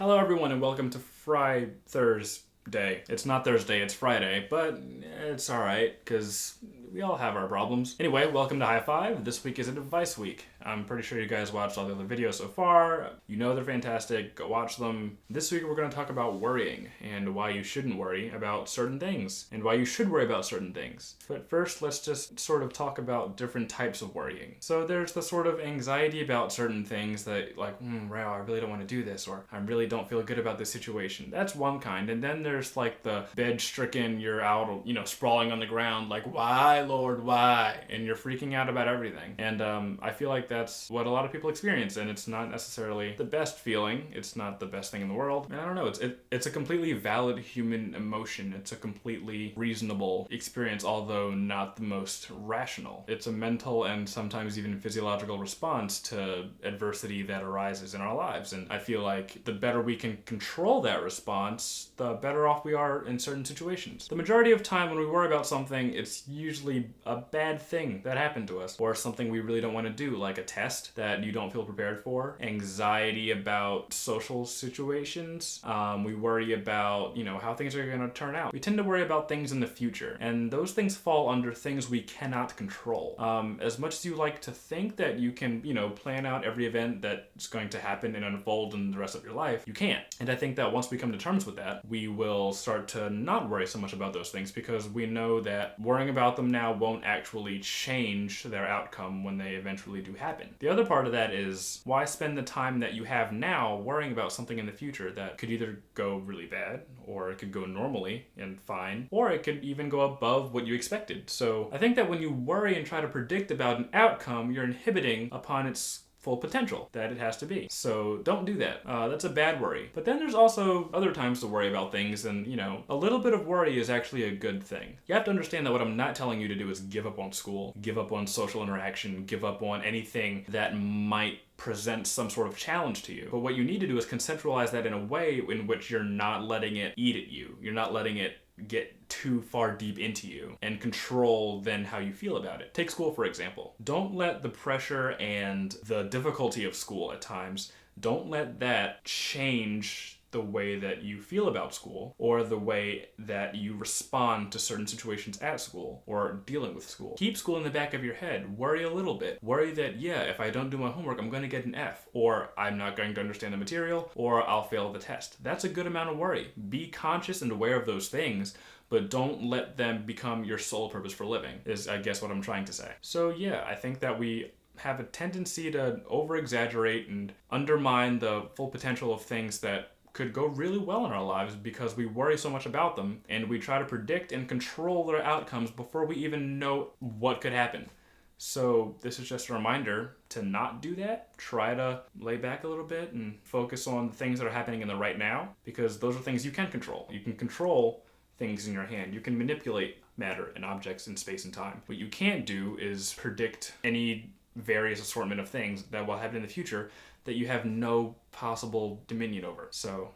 Hello everyone and welcome to Fry Thursday. It's not Thursday, it's Friday, but it's alright, because we all have our problems. Anyway, welcome to High Five. This week is a device week. I'm pretty sure you guys watched all the other videos so far. You know they're fantastic, go watch them. This week we're going to talk about worrying, and why you shouldn't worry about certain things, and why you should worry about certain things. But first, let's just sort of talk about different types of worrying. So there's the sort of anxiety about certain things that like, wow, I really don't want to do this, or I really don't feel good about this situation. That's one kind. And then there's like the bed-stricken, you're out, sprawling on the ground, like, why, Lord, why? And you're freaking out about everything. And I feel like that's what a lot of people experience, and it's not necessarily the best feeling. It's not the best thing in the world. And I don't know, it's a completely valid human emotion. It's a completely reasonable experience, although not the most rational. It's a mental and sometimes even physiological response to adversity that arises in our lives. And I feel like the better we can control that response, the better off we are in certain situations. The majority of time when we worry about something, it's usually a bad thing that happened to us, or something we really don't want to do, like a test that you don't feel prepared for, anxiety about social situations. We worry about, how things are going to turn out. We tend to worry about things in the future, and those things fall under things we cannot control. As much as you like to think that you can, plan out every event that's going to happen and unfold in the rest of your life, you can't. And I think that once we come to terms with that, we will start to not worry so much about those things, because we know that worrying about them now won't actually change their outcome when they eventually do happen. The other part of that is, why spend the time that you have now worrying about something in the future that could either go really bad, or it could go normally and fine, or it could even go above what you expected. So I think that when you worry and try to predict about an outcome, you're inhibiting upon its full potential that it has to be. So don't do that. That's a bad worry. But then there's also other times to worry about things, and a little bit of worry is actually a good thing. You have to understand that what I'm not telling you to do is give up on school, give up on social interaction, give up on anything that might present some sort of challenge to you. But what you need to do is conceptualize that in a way in which you're not letting it eat at you. You're not letting it get too far deep into you and control then how you feel about it. Take school, for example. Don't let the pressure and the difficulty of school at times, don't let that change the way that you feel about school, or the way that you respond to certain situations at school or dealing with school. Keep school in the back of your head. Worry a little bit. Worry that, if I don't do my homework, I'm going to get an F, or I'm not going to understand the material, or I'll fail the test. That's a good amount of worry. Be conscious and aware of those things, but don't let them become your sole purpose for living, is I guess what I'm trying to say. So I think that we have a tendency to over-exaggerate and undermine the full potential of things that could go really well in our lives, because we worry so much about them, and we try to predict and control their outcomes before we even know what could happen. So this is just a reminder to not do that. Try to lay back a little bit and focus on the things that are happening in the right now, because those are things you can control. You can control things in your hand. You can manipulate matter and objects in space and time. What you can't do is predict any various assortment of things that will happen in the future that you have no possible dominion over. So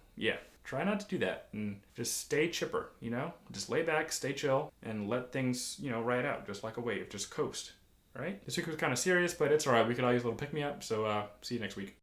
try not to do that, and just stay chipper, just lay back, stay chill, and let things, ride out just like a wave, just coast, right? This week was kind of serious, but it's all right. We could all use a little pick-me-up, so see you next week.